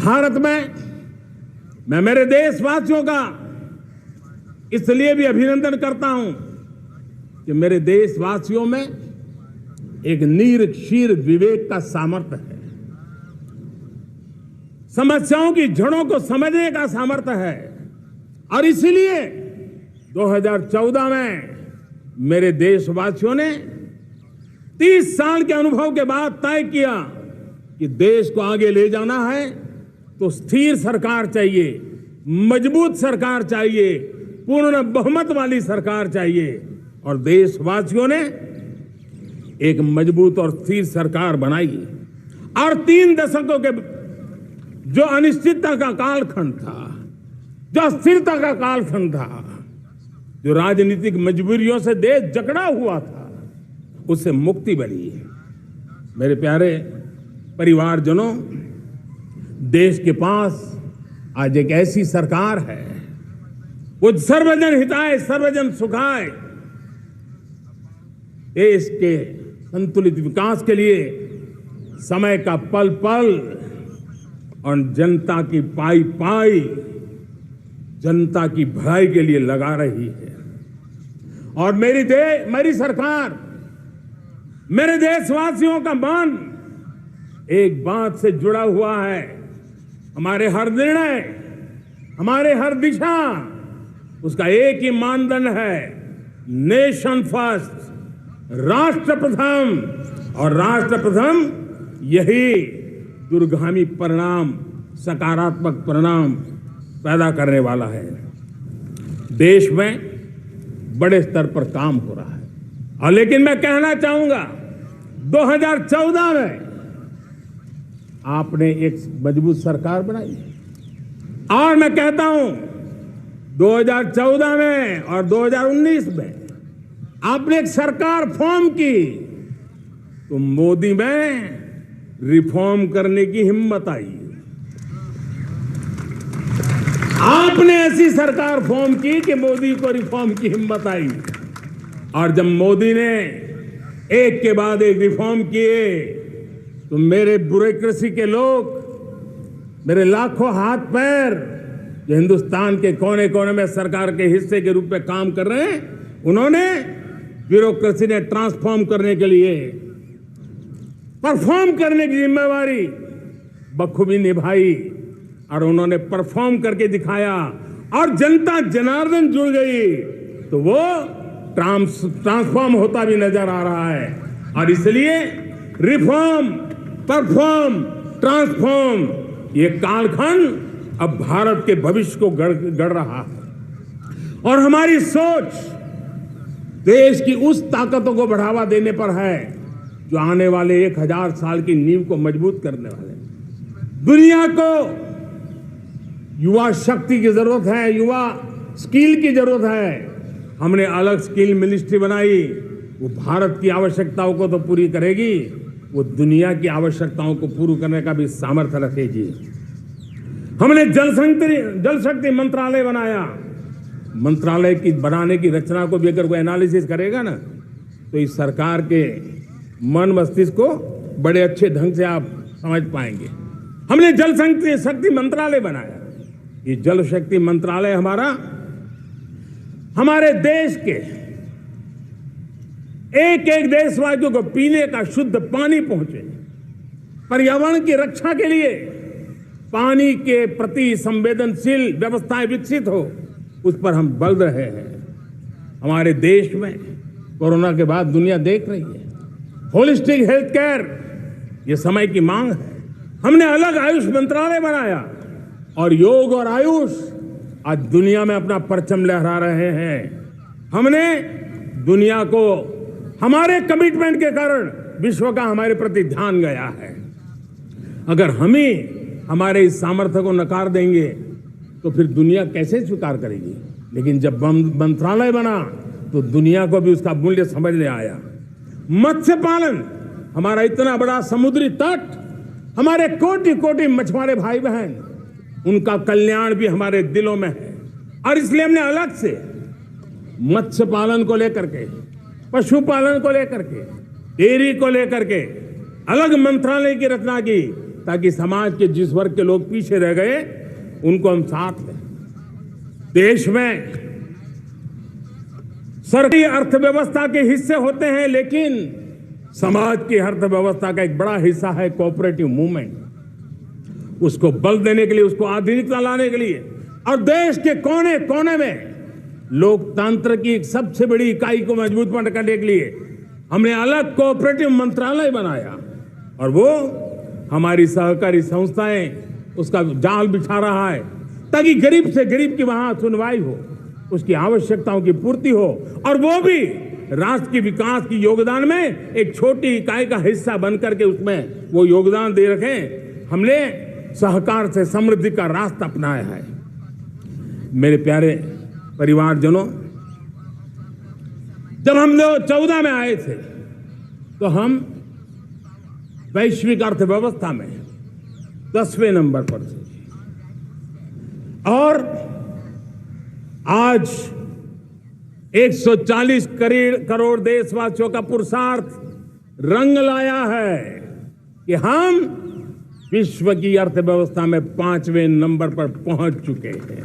भारत में मैं मेरे देशवासियों का इसलिए भी अभिनंदन करता हूं कि मेरे देशवासियों में एक नीर क्षीर विवेक का सामर्थ्य है, समस्याओं की जड़ों को समझने का सामर्थ्य है। और इसलिए 2014 में मेरे देशवासियों ने 30 साल के अनुभव के बाद तय किया कि देश को आगे ले जाना है तो स्थिर सरकार चाहिए, मजबूत सरकार चाहिए, पूर्ण बहुमत वाली सरकार चाहिए। और देशवासियों ने एक मजबूत और स्थिर सरकार बनाई। और 3 दशकों के जो अनिश्चितता का कालखंड था, जो अस्थिरता का कालखंड था, जो राजनीतिक मजबूरियों से देश जकड़ा हुआ था, उससे मुक्ति मिली। मेरे प्यारे परिवारजनों, देश के पास आज एक ऐसी सरकार है, वो सर्वजन हिताय सर्वजन सुखाय, देश के संतुलित विकास के लिए समय का पल पल और जनता की पाई पाई, जनता की भलाई के लिए लगा रही है। और मेरी सरकार, मेरे देशवासियों का मन एक बात से जुड़ा हुआ है। हमारे हर निर्णय, हमारे हर दिशा, उसका एक ही मानदंड है, नेशन फर्स्ट, राष्ट्र प्रथम। और राष्ट्र प्रथम यही दूरगामी परिणाम, सकारात्मक परिणाम पैदा करने वाला है। देश में बड़े स्तर पर काम हो रहा है। और लेकिन मैं कहना चाहूंगा, 2014 में आपने एक मजबूत सरकार बनाई। और मैं कहता हूं 2014 में और 2019 में आपने एक सरकार फॉर्म की तो मोदी में रिफॉर्म करने की हिम्मत आई। आपने ऐसी सरकार फॉर्म की कि मोदी को रिफॉर्म की हिम्मत आई। और जब मोदी ने एक के बाद एक रिफॉर्म किए तो मेरे ब्यूरोक्रेसी के लोग, मेरे लाखों हाथ पैर जो हिंदुस्तान के कोने कोने में सरकार के हिस्से के रूप में काम कर रहे हैं, उन्होंने ब्यूरोक्रेसी ने ट्रांसफॉर्म करने के लिए, परफॉर्म करने की जिम्मेवारी बखूबी निभाई। और उन्होंने परफॉर्म करके दिखाया और जनता जनार्दन जुड़ गई तो वो ट्रांसफॉर्म होता भी नजर आ रहा है। और इसलिए रिफॉर्म, परफॉर्म, ट्रांसफॉर्म, ये कालखंड अब भारत के भविष्य को गढ़ रहा है। और हमारी सोच देश की उस ताकतों को बढ़ावा देने पर है जो आने वाले 1000 साल की नींव को मजबूत करने वाले। दुनिया को युवा शक्ति की जरूरत है, युवा स्किल की जरूरत है। हमने अलग स्किल मिनिस्ट्री बनाई, वो भारत की आवश्यकताओं को तो पूरी करेगी, वो दुनिया की आवश्यकताओं को पूरा करने का भी सामर्थ्य रखेगी। हमने जल शक्ति मंत्रालय बनाया। मंत्रालय की बनाने की रचना को भी अगर कोई एनालिसिस करेगा ना, तो इस सरकार के मन मस्तिष्क को बड़े अच्छे ढंग से आप समझ पाएंगे। हमने जल शक्ति मंत्रालय बनाया। ये जल शक्ति मंत्रालय हमारे देश के एक एक देशवासियों को पीने का शुद्ध पानी पहुंचे, पर्यावरण की रक्षा के लिए पानी के प्रति संवेदनशील व्यवस्थाएं विकसित हो, उस पर हम बल रहे हैं। हमारे देश में कोरोना के बाद दुनिया देख रही है, होलिस्टिक हेल्थ केयर ये समय की मांग है। हमने अलग आयुष मंत्रालय बनाया और योग और आयुष आज दुनिया में अपना परचम लहरा रहे हैं। हमने दुनिया को हमारे कमिटमेंट के कारण विश्व का हमारे प्रति ध्यान गया है। अगर हम ही हमारे इस सामर्थ्य को नकार देंगे तो फिर दुनिया कैसे स्वीकार करेगी। लेकिन जब मंत्रालय बना तो दुनिया को भी उसका मूल्य समझने आया। मत्स्य पालन, हमारा इतना बड़ा समुद्री तट, हमारे कोटि कोटि मछुआरे भाई बहन, उनका कल्याण भी हमारे दिलों में है। और इसलिए हमने अलग से मत्स्य पालन को लेकर के, पशुपालन को लेकर के, डेयरी को लेकर के अलग मंत्रालय की रचना की ताकि समाज के जिस वर्ग के लोग पीछे रह गए उनको हम साथ लें। देश में सरकारी अर्थव्यवस्था के हिस्से होते हैं, लेकिन समाज की अर्थव्यवस्था का एक बड़ा हिस्सा है कोऑपरेटिव मूवमेंट। उसको बल देने के लिए, उसको आधुनिकता लाने के लिए और देश के कोने कोने में लोकतंत्र की एक सबसे बड़ी इकाई को मजबूत करने के लिए हमने अलग कोऑपरेटिव मंत्रालय बनाया और वो हमारी सहकारी संस्थाएं उसका जाल बिछा रहा है ताकि गरीब से गरीब की वहां सुनवाई हो, उसकी आवश्यकताओं की पूर्ति हो और वो भी राष्ट्र के विकास की योगदान में एक छोटी इकाई का हिस्सा बनकर के उसमें वो योगदान दे रखें। हमने सहकार से समृद्धि का रास्ता अपनाया है। मेरे प्यारे परिवारजनों, जब हम 2014 में आए थे तो हम वैश्विक अर्थव्यवस्था में 10वें नंबर पर थे और आज 140 करोड़ देशवासियों का पुरुषार्थ रंग लाया है कि हम विश्व की अर्थव्यवस्था में 5वें नंबर पर पहुंच चुके हैं।